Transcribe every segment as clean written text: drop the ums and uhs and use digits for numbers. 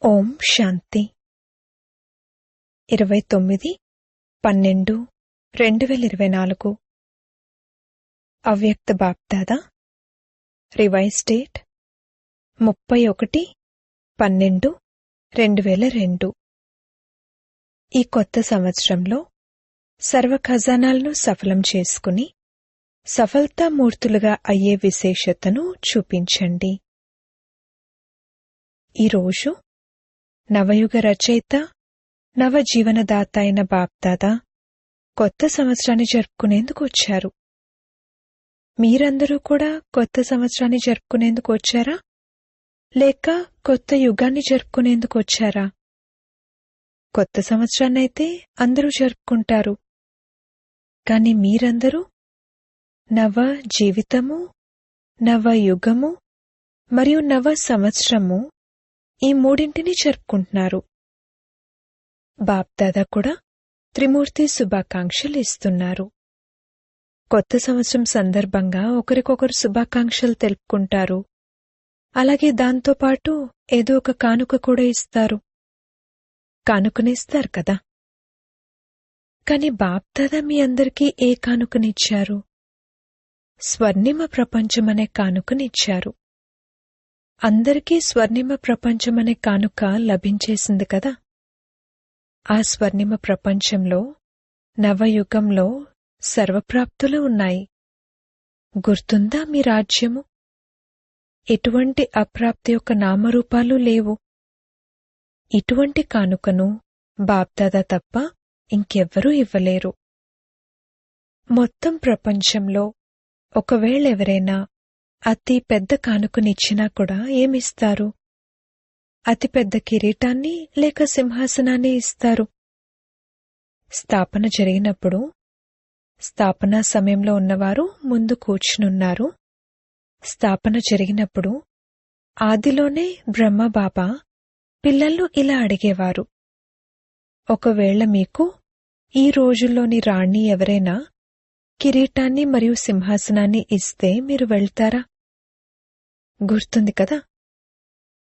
ఓం శాంతి 29/12/2024 అవ్యక్త BapDada revise date 31/12/2002. ఈ కొత్త సంవత్సరంలో సర్వ ఖజానాలను సఫలం చేసుకుని సఫలతామూర్తులుగా అయ్యే విశేషతను చూపించండి. ఈరోజు నవయుగ రచయిత నవజీవనదాత అయిన బాప్దాదా కొత్త సంవత్సరాన్ని జరుపుకునేందుకు వచ్చారు. మీరందరూ కూడా కొత్త సంవత్సరాన్ని జరుపుకునేందుకు వచ్చారా, లేక కొత్త యుగాన్ని జరుపుకునేందుకు వచ్చారా? కొత్త సంవత్సరాన్నైతే అందరూ జరుపుకుంటారు, కాని మీరందరూ నవ జీవితము, నవ యుగము మరియు నవ సంవత్సరము ఈ మూడింటిని జరుపుకుంటున్నారు. బాప్దాదా కూడా త్రిమూర్తి శుభాకాంక్షలు ఇస్తున్నారు. కొత్త సంవత్సరం సందర్భంగా ఒకరికొకరు శుభాకాంక్షలు తెలుపుకుంటారు. అలాగే దాంతోపాటు ఏదో ఒక కానుక కూడా ఇస్తారు. కానుకనిస్తారు కదా. కాని బాప్దాదా మీ అందరికీ ఏ కానుకనిచ్చారు? స్వర్ణిమ ప్రపంచమనే కానుకనిచ్చారు. అందరికీ స్వర్ణిమ ప్రపంచమనే కానుక లభించేసింది కదా. ఆ స్వర్ణిమ ప్రపంచంలో నవయుగంలో సర్వప్రాప్తులు ఉన్నాయి. గుర్తుందా మీ రాజ్యము? ఎటువంటి అప్రాప్తి యొక్క నామరూపాలు లేవు. ఇటువంటి కానుకను బాప్దాదా తప్ప ఇంకెవ్వరూ ఇవ్వలేరు. మొత్తం ప్రపంచంలో ఒకవేళ ఎవరైనా అతి పెద్ద కానుకనిచ్చినా కూడా ఏమిస్తారు? అతిపెద్ద కిరీటాన్ని లేక సింహాసనాన్ని ఇస్తారు. స్థాపన జరిగినప్పుడు స్థాపనా సమయంలో ఉన్నవారు ముందు కూర్చునున్నారు. స్థాపన జరిగినప్పుడు ఆదిలోనే బ్రహ్మబాబా పిల్లలను ఇలా అడిగేవారు, ఒకవేళ మీకు ఈ రోజుల్లోని రాణి ఎవరైనా కిరీటాన్ని మరియు సింహాసనాన్ని ఇస్తే మీరు వెళ్తారా? గుర్తుంది కదా.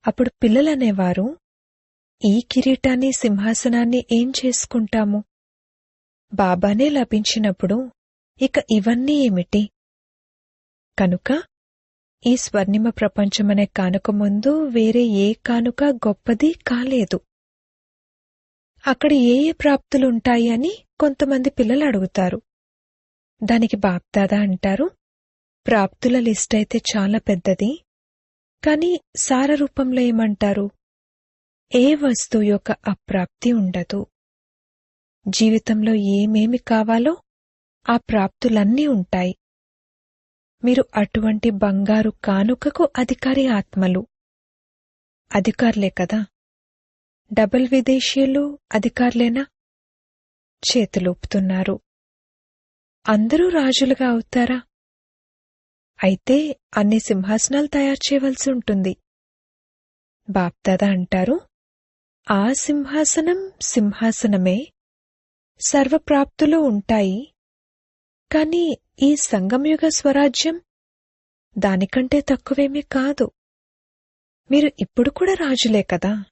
అప్పుడు పిల్లలనేవారు, ఈ కిరీటాన్ని సింహాసనాన్ని ఏం చేసుకుంటాము? బాబానే లభించినప్పుడు ఇక ఇవన్నీ ఏమిటి? కనుక ఈ స్వర్ణిమ ప్రపంచమనే కానుక ముందు వేరే ఏ కానుక గొప్పది కాలేదు. అక్కడ ఏ ఏ ప్రాప్తులుంటాయి అని కొంతమంది పిల్లలు అడుగుతారు. దానికి బాప్దాదా అంటారు, ప్రాప్తుల లిస్ట్ అయితే చాలా పెద్దది, కాని సారరూపంలో ఏమంటారు? ఏ వస్తువు యొక్క అప్రాప్తి ఉండదు. జీవితంలో ఏమేమి కావాలో ఆ ప్రాప్తులన్నీ ఉంటాయి. మీరు అటువంటి బంగారు కానుకకు అధికారి ఆత్మలు. అధికారులే కదా. డబుల్ విదేశీయులు అధికారులేనా? చేతులూపుతున్నారు. అందరూ రాజులుగా అవుతారా? అయితే అన్ని సింహాసనాలు తయారు చేయవలసి ఉంటుంది. బాప్దాదా అంటారు, ఆ సింహాసనం సింహాసనమే, సర్వప్రాప్తులు ఉంటాయి. కాని ఈ సంగమయుగ స్వరాజ్యం దానికంటే తక్కువేమీ కాదు. మీరు ఇప్పుడు కూడా రాజులే కదా.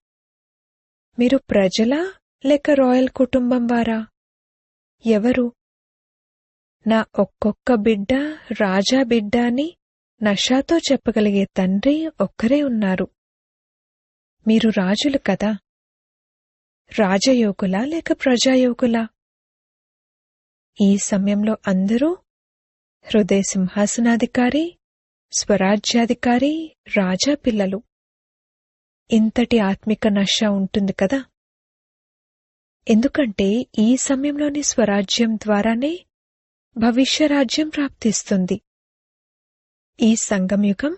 మీరు ప్రజలా లేక రాయల్ కుటుంబం వారా? ఎవరు? నా ఒక్కొక్క బిడ్డ రాజా బిడ్డ అని నషాతో చెప్పగలిగే తండ్రి ఒక్కరే ఉన్నారు. మీరు రాజులు కదా. రాజయోగులా లేక ప్రజాయోగులా? ఈ సమయంలో అందరూ హృదయ సింహాసనాధికారి, స్వరాజ్యాధికారి, రాజా పిల్లలు. ఇంతటి ఆత్మిక నష ఉంటుంది కదా. ఎందుకంటే ఈ సమయంలోని స్వరాజ్యం ద్వారానే భవిష్యరాజ్యం ప్రాప్తిస్తుంది. ఈ సంగమయుగం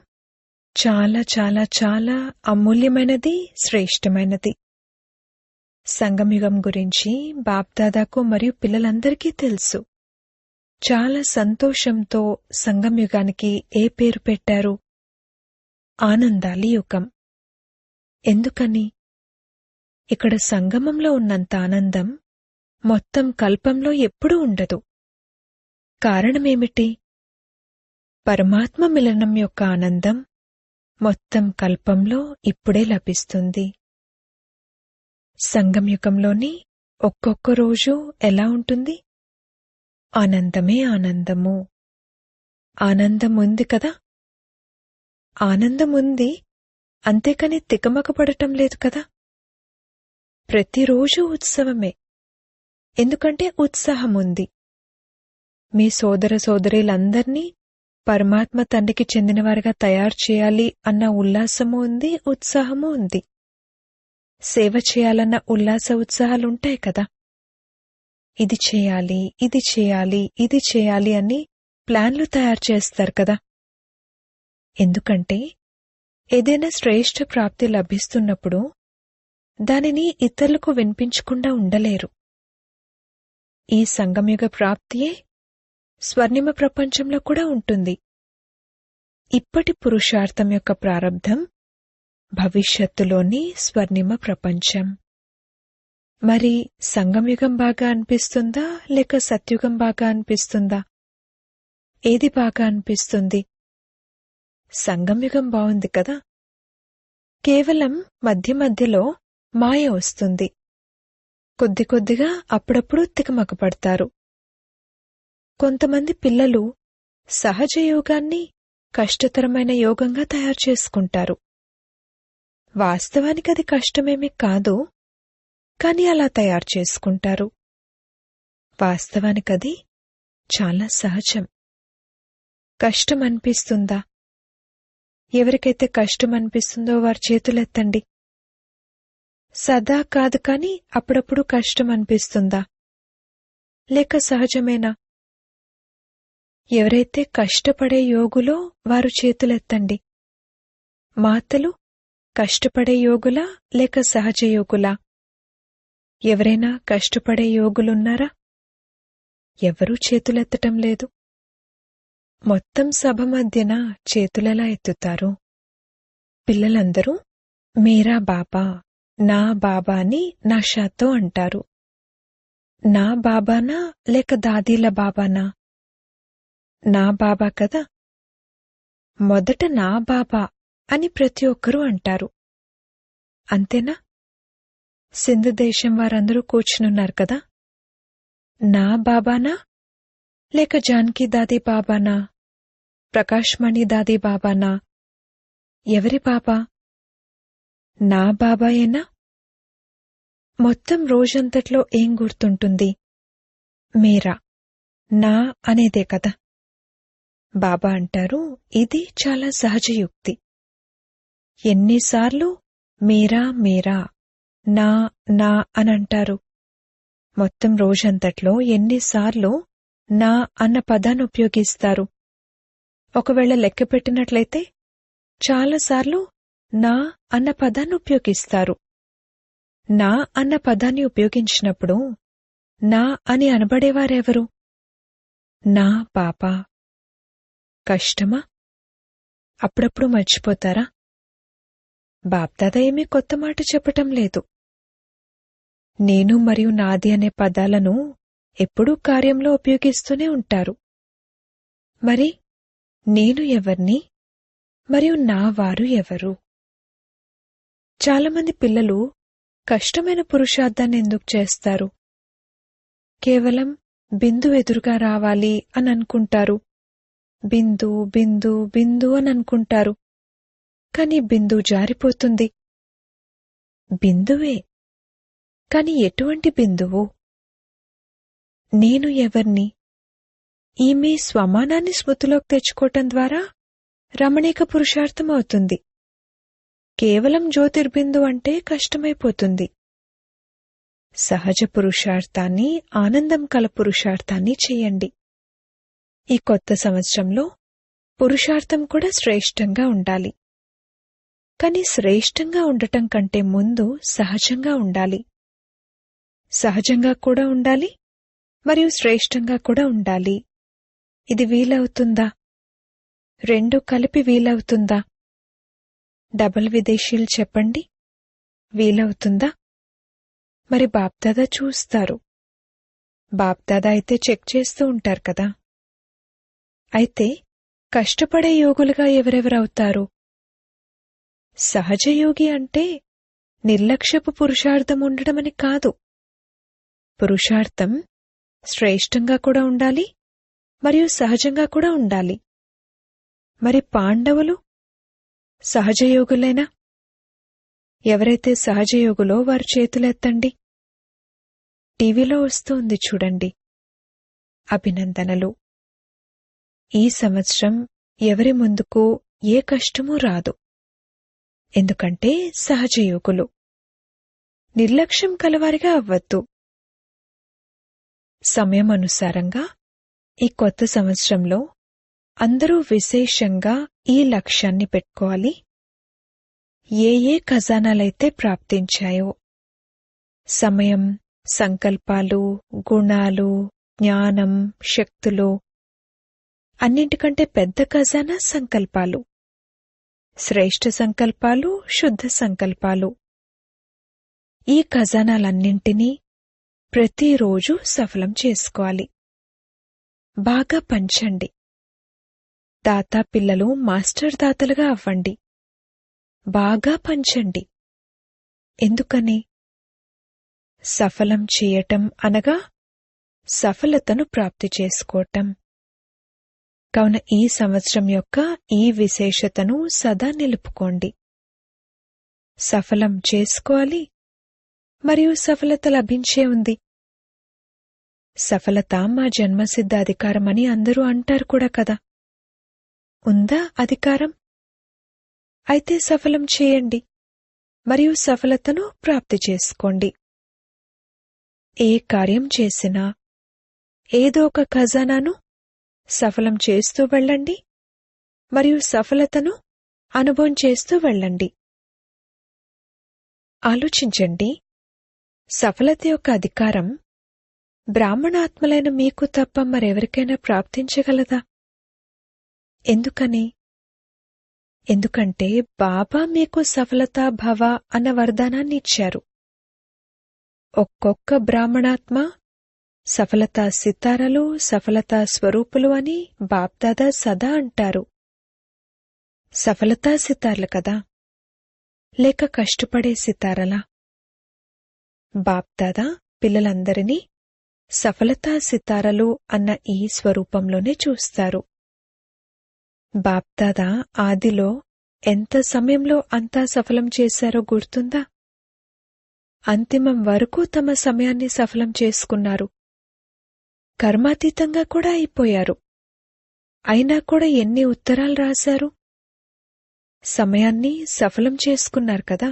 చాలా చాలా చాలా అమూల్యమైనది, శ్రేష్టమైనది. సంగమయుగం గురించి బాప్దాదాకు మరియు పిల్లలందరికీ తెలుసు. చాలా సంతోషంతో సంగమయుగానికి ఏ పేరు పెట్టారు? ఆనందాలి యుగం. ఎందుకని? ఇక్కడ సంగమంలో ఉన్నంత ఆనందం మొత్తం కల్పంలో ఎప్పుడూ ఉండదు. కారణమేమిటి? పరమాత్మ మిలనం యొక్క ఆనందం మొత్తం కల్పంలో ఇప్పుడే లభిస్తుంది. సంగమయుగంలోని ఒక్కొక్క రోజు ఎలా ఉంటుంది? ఆనందమే ఆనందము. ఆనందముంది కదా? ఆనందముంది, అంతేకాని తికమకపడటం లేదు కదా? ప్రతిరోజూ ఉత్సవమే. ఎందుకంటే ఉత్సాహముంది. మీ సోదర సోదరీలందర్నీ పరమాత్మ తండ్రికి చెందినవారిగా తయారు చేయాలి అన్న ఉల్లాసము ఉంది, ఉత్సాహము ఉంది. సేవ చేయాలన్న ఉల్లాస ఉత్సాహాలుంటాయి కదా? ఇది చేయాలి, ఇది చేయాలి, ఇది చేయాలి అని ప్లాన్లు తయారు చేస్తారు కదా? ఎందుకంటే ఏదైనా శ్రేష్ఠ ప్రాప్తి లభిస్తున్నప్పుడు దానిని ఇతరులకు వినిపించకుండా ఉండలేరు. ఈ సంగమయుగ ప్రాప్తియే స్వర్ణిమ ప్రపంచంలో కూడా ఉంటుంది. ఇప్పటి పురుషార్థం యొక్క ప్రారబ్ధం భవిష్యత్తులోని స్వర్ణిమ ప్రపంచం. మరి సంగమయుగం బాగా అనిపిస్తుందా లేక సత్యుగం బాగా అనిపిస్తుందా? ఏది బాగా అనిపిస్తుంది? సంగమయుగం బావుంది కదా? కేవలం మధ్య మధ్యలో మాయ వస్తుంది. కొద్ది కొద్దిగా అప్పుడప్పుడు తికమకపడతారు. కొంతమంది పిల్లలు సహజ యోగాన్ని కష్టతరమైన యోగంగా తయారు చేసుకుంటారు. వాస్తవానికి అది కష్టమేమీ కాదు, కాని అలా తయారు చేసుకుంటారు. వాస్తవానికది చాలా సహజం. కష్టమనిపిస్తుందా? ఎవరికైతే కష్టమనిపిస్తుందో వారి చేతులెత్తండి. సదా కాదు కాని అప్పుడప్పుడు కష్టమనిపిస్తుందా? లేక సహజమేనా? ఎవరైతే కష్టపడే యోగులో వారు చేతులెత్తండి. మాతలు కష్టపడే యోగులా లేక సహజ యోగులా? ఎవరైనా కష్టపడే యోగులున్నారా? ఎవరూ చేతులెత్తటం లేదు. మొత్తం సభ మధ్యన చేతులెలా ఎత్తుతారు? పిల్లలందరూ మేరా బాబా, నా బాబా అని నాషాతో అంటారు. నా బాబానా లేక దాదీల బాబానా? నా బాబా కదా. మొదట నా బాబా అని ప్రతి ఒక్కరూ అంటారు. అంతేనా? సింధు దేశం వారందరూ కూర్చునున్నారు కదా. నా బాబానా లేక జానకి దాదీ బాబానా? ప్రకాశ్మణి దాదీ బాబానా? ఎవరి బాబా? నా బాబాయేనా? మొత్తం రోజంతట్లో ఏం గుర్తుంటుంది? మేరా, నా అనేదే కదా. బాబా అంటారు, ఇది చాలా సహజయుక్తి. ఎన్నిసార్లు మేరా మేరా, నా నా అనంటారు? మొత్తం రోజంతట్లో ఎన్నిసార్లు నా అన్న పదాన్ని ఉపయోగిస్తారు? ఒకవేళ లెక్క పెట్టినట్లయితే చాలాసార్లు నా అన్న పదాన్ని ఉపయోగిస్తారు. నా అన్న పదాన్ని ఉపయోగించినప్పుడు నా అని అనబడేవారెవరు? నా బాబా. కష్టమా? అప్పుడప్పుడు మర్చిపోతారా? బాప్దాదా ఏమీ కొత్త మాట చెప్పటం లేదు. నేను మరియు నాది అనే పదాలను ఎప్పుడూ కార్యంలో ఉపయోగిస్తూనే ఉంటారు. మరి నేను ఎవర్ని మరియు నా వారు ఎవరు? చాలామంది పిల్లలు కష్టమైన పురుషార్థాన్ని ఎందుకు చేస్తారు? కేవలం బిందు ఎదురుగా రావాలి అని అనుకుంటారు. బిందు బిందు బిందు అని అనుకుంటారు. కాని బిందు జారిపోతుంది. బిందువే, కాని ఎటువంటి బిందువు? నేను ఎవర్ని? ఈమె స్వమానాన్ని స్మృతిలోకి తెచ్చుకోవటం ద్వారా రమణీక పురుషార్థం అవుతుంది. కేవలం జ్యోతిర్బిందు అంటే కష్టమైపోతుంది. సహజ పురుషార్థాన్ని, ఆనందం కల పురుషార్థాన్ని చేయండి. ఈ కొత్త సంవత్సరంలో పురుషార్థం కూడా శ్రేష్టంగా ఉండాలి. కాని శ్రేష్టంగా ఉండటం కంటే ముందు సహజంగా ఉండాలి. సహజంగా కూడా ఉండాలి మరియు శ్రేష్టంగా కూడా ఉండాలి. ఇది వీలవుతుందా? రెండు కలిపి వీలవుతుందా? డబల్ విదేశీయులు చెప్పండి, వీలవుతుందా? మరి బాప్దాదా చూస్తారు. బాప్దాదా అయితే చెక్ చేస్తూ ఉంటారు కదా. అయితే కష్టపడే యోగులుగా ఎవరెవరవుతారు? సహజయోగి అంటే నిర్లక్ష్యపు పురుషార్థం ఉండడమని కాదు. పురుషార్థం శ్రేష్టంగా కూడా ఉండాలి, మరియు సహజంగా కూడా ఉండాలి. మరి పాండవులు సహజయోగులేనా? ఎవరైతే సహజయోగులో వారు చేతులెత్తండి. టీవీలో వస్తోంది చూడండి. అభినందనలు. ఈ సంవత్సరం ఎవరి ముందుకు ఏ కష్టమూ రాదు. ఎందుకంటే సహజయోగులు. నిర్లక్ష్యం కలవారిగా అవ్వద్దు. సమయమనుసారంగా ఈ కొత్త సంవత్సరంలో అందరూ విశేషంగా ఈ లక్ష్యాన్ని పెట్టుకోవాలి. ఏ ఖజానాలైతే ప్రాప్తించాయో, సమయం, సంకల్పాలు, గుణాలు, జ్ఞానం, శక్తులు, అన్నింటికంటే పెద్ద ఖజానా సంకల్పాలు. శ్రేష్ఠ సంకల్పాలు, శుద్ధ సంకల్పాలు. ఈ ఖజానాలన్నింటినీ ప్రతిరోజు సఫలం చేసుకోవాలి. బాగా పంచండి. దాతా పిల్లలు మాస్టర్ దాతలుగా అవ్వండి. బాగా పంచండి. ఎందుకని? సఫలం చేయటం అనగా సఫలతను ప్రాప్తి చేసుకోవటం. కావున ఈ సంవత్సరం యొక్క ఈ విశేషతను సదా నిలుపుకోండి. సఫలం చేసుకోవాలి, మరియు సఫలత లభించే ఉంది. సఫలత మా జన్మసిద్ధ అధికారమని అందరూ అంటారు కూడా కదా. ఉందా అధికారం? అయితే సఫలం చేయండి, మరియు సఫలతను ప్రాప్తి చేసుకోండి. ఏ కార్యం చేసినా ఏదో ఒక ఖజానాను సఫలం చేస్తూ వెళ్ళండి, మరియు సఫలతను అనుభవం చేస్తూ వెళ్ళండి. ఆలోచించండి, సఫలత యొక్క అధికారం బ్రాహ్మణాత్మలైన మీకు తప్ప మరెవరికైనా ప్రాప్తించగలదా? ఎందుకని? ఎందుకంటే బాబా మీకు సఫలతా భవ అన్న వరదానాన్ని ఇచ్చారు. ఒక్కొక్క బ్రాహ్మణాత్మ సఫలతా సితారలు, సఫలతా స్వరూపులు అని బాప్దాదా సదా అంటారు. సఫలతా సితార్లు కదా, లేక కష్టపడే సితారలా? బాప్దాదా పిల్లలందరినీ సఫలతా సితారలు అన్న ఈ స్వరూపంలోనే చూస్తారు. బాప్దాదా ఆదిలో ఎంత సమయంలో అంతా సఫలం చేశారో గుర్తుందా? అంతిమం వరకు తమ సమయాన్ని సఫలం చేసుకున్నారు. కర్మాతీతంగా కూడా అయిపోయారు. అయినా కూడా ఎన్ని ఉత్తరాలు రాశారు? సమయాన్ని సఫలం చేసుకున్నారు కదా.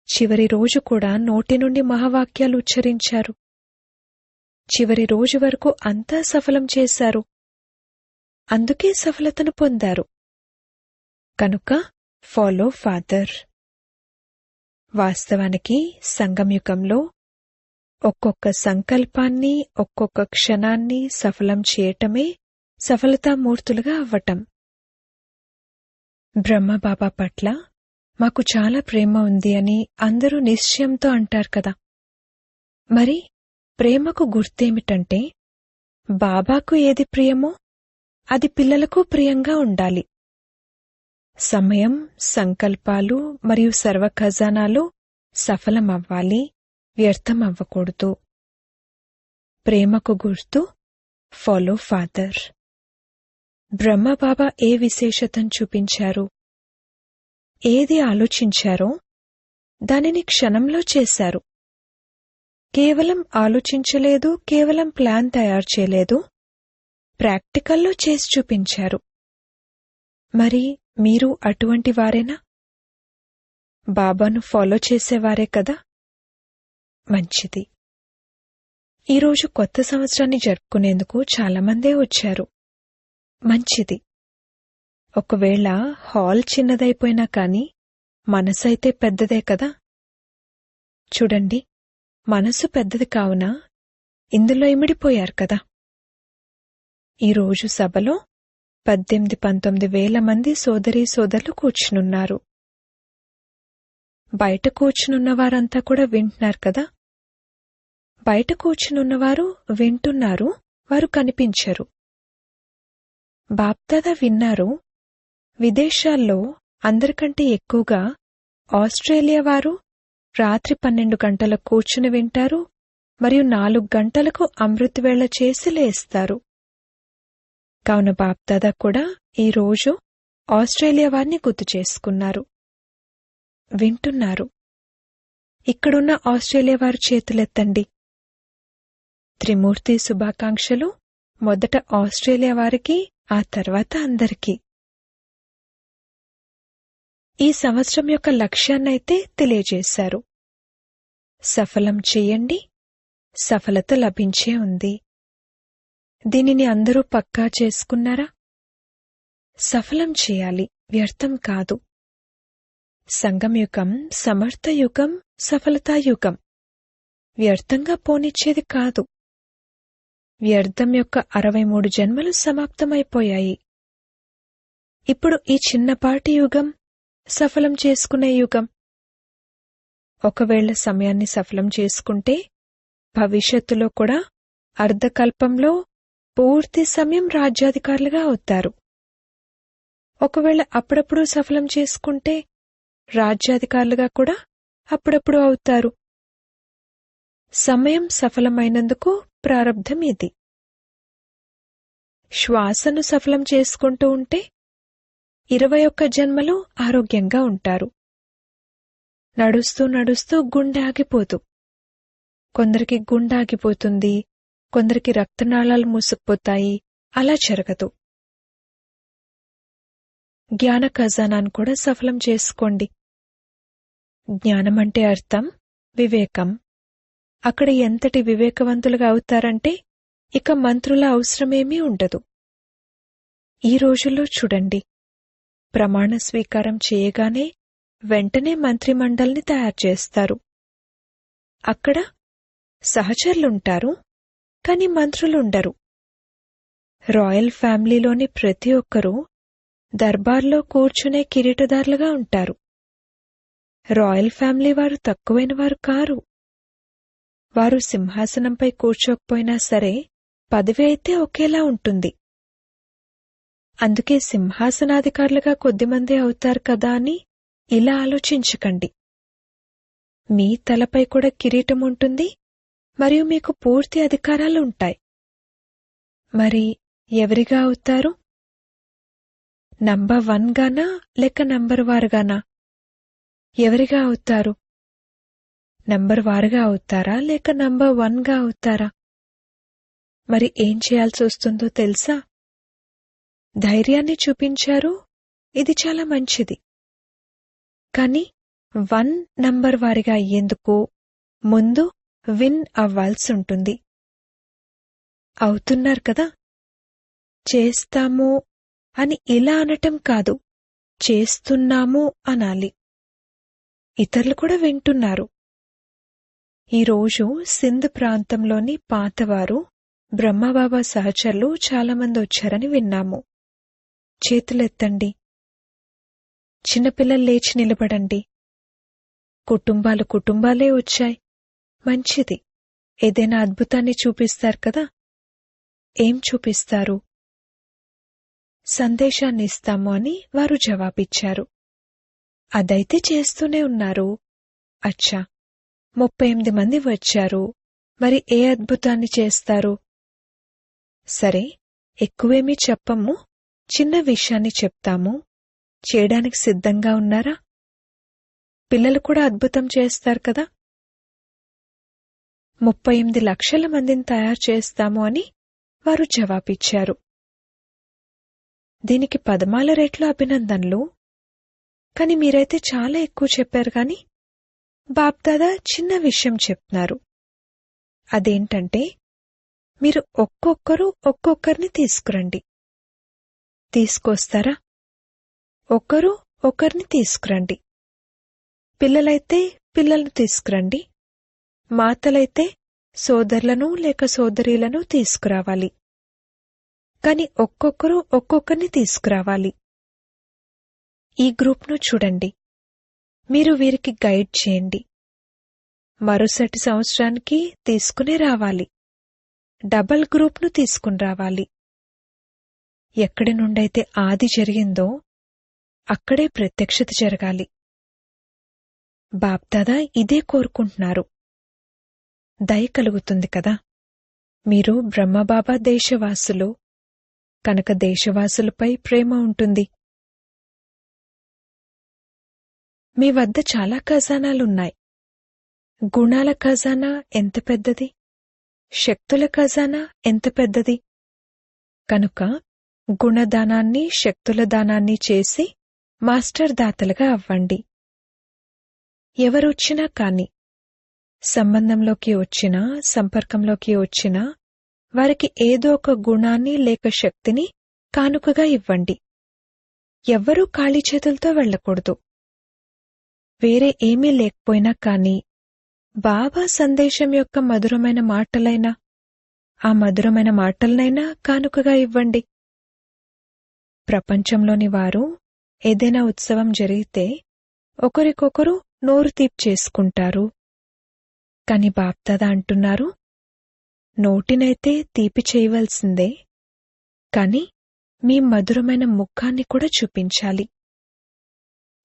చివరి రోజు కూడా నోటి నుండి మహావాక్యాలు ఉచ్చరించారు. చివరి రోజు వరకు అంతా సఫలం చేశారు. అందుకే సఫలతను పొందారు. కనుక ఫాలో ఫాదర్. వాస్తవానికి సంగమయుగంలో ఒక్కొక్క సంకల్పాన్ని, ఒక్కొక్క క్షణాన్ని సఫలం చేయటమే సఫలతామూర్తులుగా అవ్వటం. బ్రహ్మబాబా పట్ల మాకు చాలా ప్రేమ ఉంది అని అందరూ నిశ్చయంతో అంటారు కదా. మరి ప్రేమకు గుర్తేమిటంటే, బాబాకు ఏది ప్రియమో అది పిల్లలకు ప్రియంగా ఉండాలి. సమయం, సంకల్పాలు మరియు సర్వ ఖజానాలు సఫలమవ్వాలి, వ్యర్థమవ్వకూడదు. ప్రేమకు గుర్తు ఫాలో ఫాదర్. బ్రహ్మబాబా ఏ విశేషతను చూపించారు? ఏది ఆలోచించారో దానిని క్షణంలో చేశారు. కేవలం ఆలోచించలేదు, కేవలం ప్లాన్ తయారు చేయలేదు, ప్రాక్టికల్లో చేసి చూపించారు. మరి మీరు అటువంటి వారేనా? బాబాను ఫాలో చేసేవారే కదా. మంచిది. ఈరోజు కొత్త సంవత్సరాన్ని జరుపుకునేందుకు చాలామందే వచ్చారు. మంచిది. ఒకవేళ హాల్ చిన్నదైపోయినా కాని మనసైతే పెద్దదే కదా. చూడండి, మనసు పెద్దది కావున ఇందులో ఇమిడిపోయారు కదా. ఈరోజు సభలో 18-19 వేల మంది సోదరీ సోదరులు కూర్చునున్నారు. బయట కూర్చునున్నవారంతా కూడా వింటున్నారు కదా. బయట కూర్చునున్నవారు వింటున్నారు, వారు కనిపించరు. బాప్దాదా విన్నారు, విదేశాల్లో అందరికంటే ఎక్కువగా ఆస్ట్రేలియా వారు రాత్రి 12 గంటలకు కూర్చుని వింటారు మరియు 4 గంటలకు అమృతవేళ చేసి లేస్తారు. కావున బాప్దాదా కూడా ఈరోజు ఆస్ట్రేలియా వారిని గుర్తు చేసుకున్నారు. వింటున్నారు. ఇక్కడున్న ఆస్ట్రేలియా వారు చేతులెత్తండి. త్రిమూర్తి శుభాకాంక్షలు మొదట ఆస్ట్రేలియా వారికి, ఆ తర్వాత అందరికీ. ఈ సంవత్సరం యొక్క లక్ష్యాన్నైతే తెలియజేశారు. సఫలం చెయ్యండి, సఫలత లభించే ఉంది. దీనిని అందరూ పక్కా చేసుకున్నారా? సఫలం చేయాలి, వ్యర్థం కాదు. సంగమయుగం, సమర్థయుగం, సఫలతాయుగం. వ్యర్థంగా పోనిచ్చేది కాదు. వ్యర్థం యొక్క 63 జన్మలు సమాప్తమైపోయాయి. ఇప్పుడు ఈ చిన్నపాటి యుగం సఫలం చేసుకునే యుగం. ఒకవేళ సమయాన్ని సఫలం చేసుకుంటే భవిష్యత్తులో కూడా అర్ధకల్పంలో పూర్తి సమయం రాజ్యాధికారులుగా అవుతారు. ఒకవేళ అప్పుడప్పుడు సఫలం చేసుకుంటే రాజ్యాధికారులుగా కూడా అప్పుడప్పుడు అవుతారు. సమయం సఫలమైనందుకు ప్రారబ్ధం ఇది. శ్వాసను సఫలం చేసుకుంటూ ఉంటే 21 జన్మలు ఆరోగ్యంగా ఉంటారు. నడుస్తూ నడుస్తూ గుండె ఆగిపోదు. కొందరికి గుండె ఆగిపోతుంది, కొందరికి రక్తనాళాలు మూసుకుపోతాయి. అలా జరగదు. జ్ఞాన ఖజానాను కూడా సఫలం చేసుకోండి. జ్ఞానమంటే అర్థం వివేకం. అక్కడ ఎంతటి వివేకవంతులుగా అవుతారంటే ఇక మంత్రుల అవసరమేమీ ఉండదు. ఈ రోజుల్లో చూడండి, ప్రమాణ స్వీకారం చేయగానే వెంటనే మంత్రిమండలిని తయారు చేస్తారు. అక్కడ సహచరులుంటారు, కాని మంత్రులుండరు. రాయల్ ఫ్యామిలీలోని ప్రతి ఒక్కరూ దర్బార్లో కూర్చునే కిరీటదారులుగా ఉంటారు. రాయల్ ఫ్యామిలీ వారు తక్కువైన వారు కారు. వారు సింహాసనంపై కూర్చోకపోయినా సరే పదవి అయితే ఒకేలా ఉంటుంది. అందుకే సింహాసనాధికారులుగా కొద్దిమంది అవుతారు కదా అని ఇలా ఆలోచించకండి. మీ తలపై కూడా కిరీటం ఉంటుంది మరియు మీకు పూర్తి అధికారాలు ఉంటాయి. మరి ఎవరిగా అవుతారు? నంబర్ 1 గానా లేక నంబర్ వారుగానా? ఎవరిగా అవుతారు? నంబర్ వారుగా అవుతారా లేక నంబర్ 1గా అవుతారా? మరి ఏం చేయాల్సి వస్తుందో తెలుసా? ధైర్యాన్ని చూపించారు, ఇది చాలా మంచిది. కాని 1 నంబర్ వారిగా అయ్యేందుకు ముందు విన్ అవ్వాల్సి ఉంటుంది. అవుతున్నారు కదా? చేస్తాము అని ఇలా అనటం కాదు, చేస్తున్నాము అనాలి. ఇతరులు కూడా వింటున్నారు. ఈరోజు సింధ్ ప్రాంతంలోని పాతవారు బ్రహ్మబాబా సహచరులు చాలామంది వచ్చారని విన్నాము. చేతులెత్తండి. చిన్నపిల్లలు లేచి నిలబడండి. కుటుంబాలే వచ్చాయి. మంచిది. ఏదైనా అద్భుతాన్ని చూపిస్తారు కదా? ఏం చూపిస్తారు? సందేశాన్ని ఇస్తాము అని వారు జవాబిచ్చారు. అదైతే చేస్తూనే ఉన్నారు. అచ్చా, 38 మంది వచ్చారు. మరి ఏ అద్భుతాన్ని చేస్తారు? సరే, ఎక్కువేమీ చెప్పము, చిన్న విషయాన్ని చెప్తాము. చేయడానికి సిద్ధంగా ఉన్నారా? పిల్లలు కూడా అద్భుతం చేస్తారు కదా? 38 లక్షల మందిని తయారు చేస్తాము అని వారు జవాబిచ్చారు. దీనికి 10 రెట్లు అభినందనలు. కాని మీరైతే చాలా ఎక్కువ చెప్పారు గాని బాప్దాదా చిన్న విషయం చెప్తున్నారు. అదేంటంటే, మీరు ఒక్కొక్కరిని తీసుకురండి. తీసుకొస్తారా? ఒకరిని తీసుకురండి. పిల్లలైతే పిల్లలను తీసుకురండి. మాతలైతే సోదరులను లేక సోదరీలను తీసుకురావాలి. కాని ఒక్కొక్కరిని తీసుకురావాలి. ఈ గ్రూప్ను చూడండి. మీరు వీరికి గైడ్ చేయండి. మరుసటి సంవత్సరానికి తీసుకునే రావాలి. డబల్ గ్రూప్ను తీసుకుని రావాలి. ఎక్కడి నుండైతే ఆది జరిగిందో అక్కడే ప్రత్యక్షత జరగాలి. బాప్దాదా ఇదే కోరుకుంటున్నారు. దయ కలుగుతుంది కదా. మీరు బ్రహ్మబాబా దేశవాసులు కనుక దేశవాసులపై ప్రేమ ఉంటుంది. మీ వద్ద చాలా ఖజానాలున్నాయి. గుణాల ఖజానా ఎంత పెద్దది, శక్తుల ఖజానా ఎంత పెద్దది. కనుక గుణదానాన్ని శక్తుల దానాన్ని చేసి మాస్టర్ దాతలుగా అవ్వండి. ఎవరొచ్చినా కాని, సంబంధంలోకి వచ్చినా సంపర్కంలోకి వచ్చినా వారికి ఏదో ఒక గుణాన్ని లేక శక్తిని కానుకగా ఇవ్వండి. ఎవ్వరూ ఖాళీ చేతులతో వెళ్లకూడదు. వేరే ఏమీ లేకపోయినా కాని బాబా సందేశం యొక్క మధురమైన మాటలైనా ఆ మధురమైన మాటలనైనా కానుకగా ఇవ్వండి. ప్రపంచంలోని వారు ఏదైనా ఉత్సవం జరిగితే ఒకరికొకరు నోరు తీపి చేసుకుంటారు. కాని బాప్దాదా అంటున్నారు, నోటినైతే తీపి చేయవలసిందే, కాని మీ మధురమైన ముఖాన్ని కూడా చూపించాలి.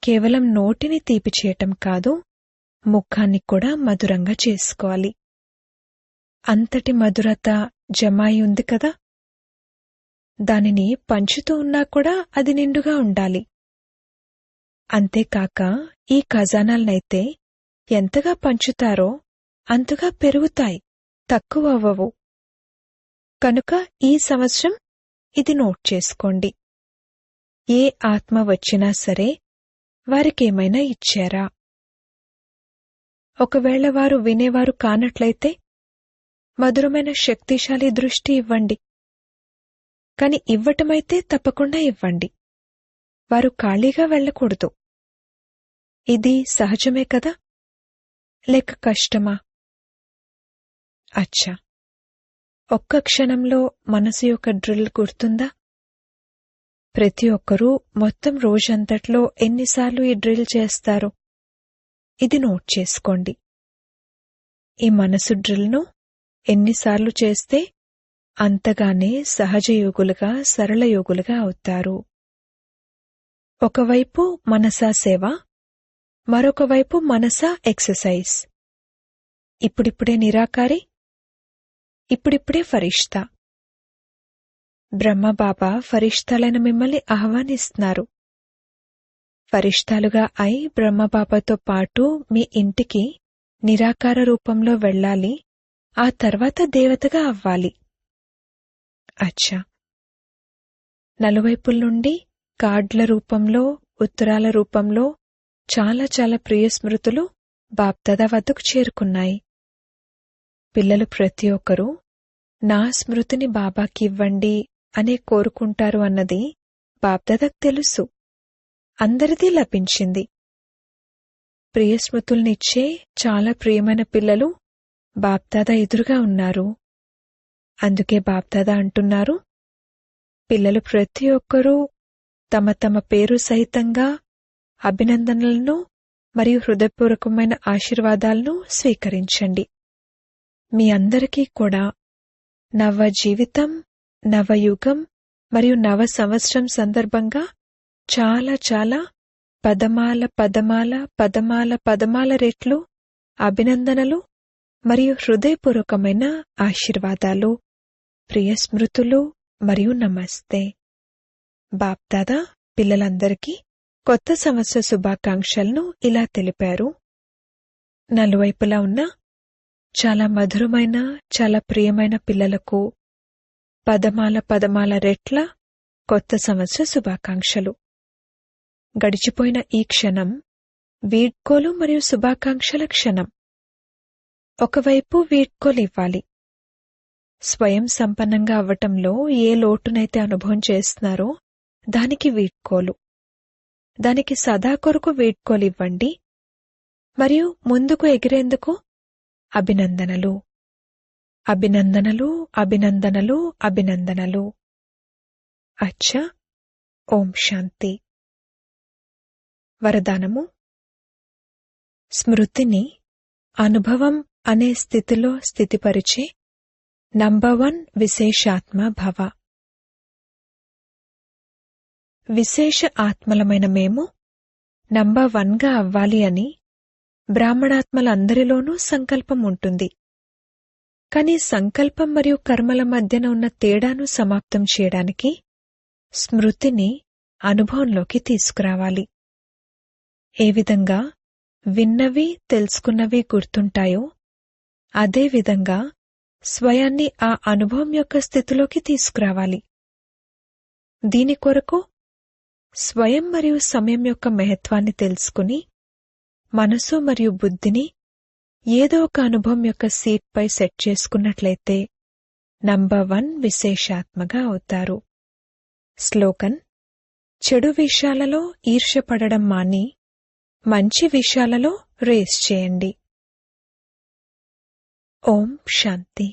కేవలం నోటిని తీపి చేయటం కాదు, ముఖాన్ని కూడా మధురంగా చేసుకోవాలి. అంతటి మధురత జమాయి ఉంది కదా. దానిని పంచుతూ ఉన్నా కూడా అది నిండుగా ఉండాలి. అంతేకాక ఈ ఖజానాలనైతే ఎంతగా పంచుతారో అంతగా పెరుగుతాయి, తక్కువ అవ్వవు. కనుక ఈ సంవత్సరం ఇది నోట్ చేసుకోండి. ఏ ఆత్మ వచ్చినా సరే వారికేమైనా ఇచ్చారా? ఒకవేళ వారు వినేవారు కానట్లయితే మధురమైన శక్తిశాలి దృష్టి ఇవ్వండి. కాని ఇవ్వటమైతే తప్పకుండా ఇవ్వండి. వారు ఖాళీగా వెళ్లకూడదు. ఇది సహజమే కదా, లేక కష్టమా? అచ్చా, ఒక్క క్షణంలో మనసు యొక్క డ్రిల్ గుర్తుందా? ప్రతి ఒక్కరూ మొత్తం రోజంతట్లో ఎన్నిసార్లు ఈ డ్రిల్ చేస్తారో ఇది నోట్ చేసుకోండి. ఈ మనసు డ్రిల్ను ఎన్నిసార్లు చేస్తే అంతగానే సహజయోగులుగా సరళయోగులుగా అవుతారు. ఒకవైపు మనసా సేవ, మరొకవైపు మనసా ఎక్సర్సైజ్. ఇప్పుడిప్పుడే నిరాకారి, ఇప్పుడిప్పుడే ఫరిష్తా. బ్రహ్మబాబా ఫరిష్తాలైన మిమ్మల్ని ఆహ్వానిస్తున్నారు. ఫరిష్తాలుగా అయి బ్రహ్మబాబాతో పాటు మీ ఇంటికి నిరాకార రూపంలో వెళ్ళాలి, ఆ తర్వాత దేవతగా అవ్వాలి. అచ్చా, నలువైపుల నుండి కార్డుల రూపంలో, ఉత్తరాల రూపంలో చాలా చాలా ప్రియ స్మృతులు బాప్దాదా వద్దకు చేరుకున్నాయి. పిల్లలు ప్రతి ఒక్కరూ నా స్మృతిని బాబాకి ఇవ్వండి అనే కోరుకుంటారు అన్నది బాప్దాదాకు తెలుసు. అందరిదీ లభించింది. ప్రియ స్మృతుల్నిచ్చే చాలా ప్రియమైన పిల్లలు బాప్దాదా ఎదురుగా ఉన్నారు. అందుకే బాప్దాదా అంటున్నారు, పిల్లలు ప్రతి ఒక్కరూ తమ తమ పేరు సహితంగా అభినందనలను మరియు హృదయపూర్వకమైన ఆశీర్వాదాలను స్వీకరించండి. మీ అందరికీ కూడా నవ జీవితం, నవయుగం మరియు నవ సంవత్సరం సందర్భంగా చాలా చాలా పదమాల పదమాల పదమాల పదమాల రెట్లు అభినందనలు మరియు హృదయపూర్వకమైన ఆశీర్వాదాలు, ప్రియ స్మృతులు మరియు నమస్తే. బాప్దాదా పిల్లలందరికీ కొత్త సంవత్సర శుభాకాంక్షలను ఇలా తెలిపారు. నలువైపులా ఉన్న చాలా మధురమైన, చాలా ప్రియమైన పిల్లలకు పదమాల పదమాల రెట్ల కొత్త సంవత్సర శుభాకాంక్షలు. గడిచిపోయిన ఈ క్షణం వీడ్కోలు మరియు శుభాకాంక్షల క్షణం. ఒకవైపు వీడ్కోలు ఇవ్వాలి. స్వయం సంపన్నంగా అవ్వటంలో ఏ లోటునైతే అనుభవం చేస్తున్నారో దానికి వీడ్కోలు. దానికి సదా కొరకు వీడ్కోలు ఇవ్వండి. మరియు ముందుకు ఎగిరేందుకు అభినందనలు, అభినందనలు, అభినందనలు, అభినందనలు. అచ్చా, ఓం శాంతి. వరదానము: స్మృతిని అనుభవం అనే స్థితిలో స్థితిపరిచే నంబర్ 1 విశేషాత్మ భవ. విశేష ఆత్మలమైన మేము నంబర్ 1గా అవ్వాలి అని బ్రాహ్మణాత్మలందరిలోనూ సంకల్పం ఉంటుంది. కాని సంకల్పం మరియు కర్మల మధ్యన ఉన్న తేడాను సమాప్తం చేయడానికి స్మృతిని అనుభవంలోకి తీసుకురావాలి. ఏ విధంగా విన్నవి తెలుసుకున్నవి గుర్తుంటాయో అదేవిధంగా స్వయాన్ని ఆ అనుభవం యొక్క స్థితిలోకి తీసుకురావాలి. దీని కొరకు స్వయం మరియు సమయం యొక్క మహత్వాన్ని తెలుసుకుని మనసు మరియు బుద్ధిని ఏదో ఒక అనుభవం యొక్క సీట్పై సెట్ చేసుకున్నట్లయితే నంబర్ 1 విశేషాత్మగా అవుతారు. స్లోగన్: చెడు విషయాలలో ఈర్ష్యపడడం మాని మంచి విషయాలలో రేస్ చేయండి. ఓం శాంతి.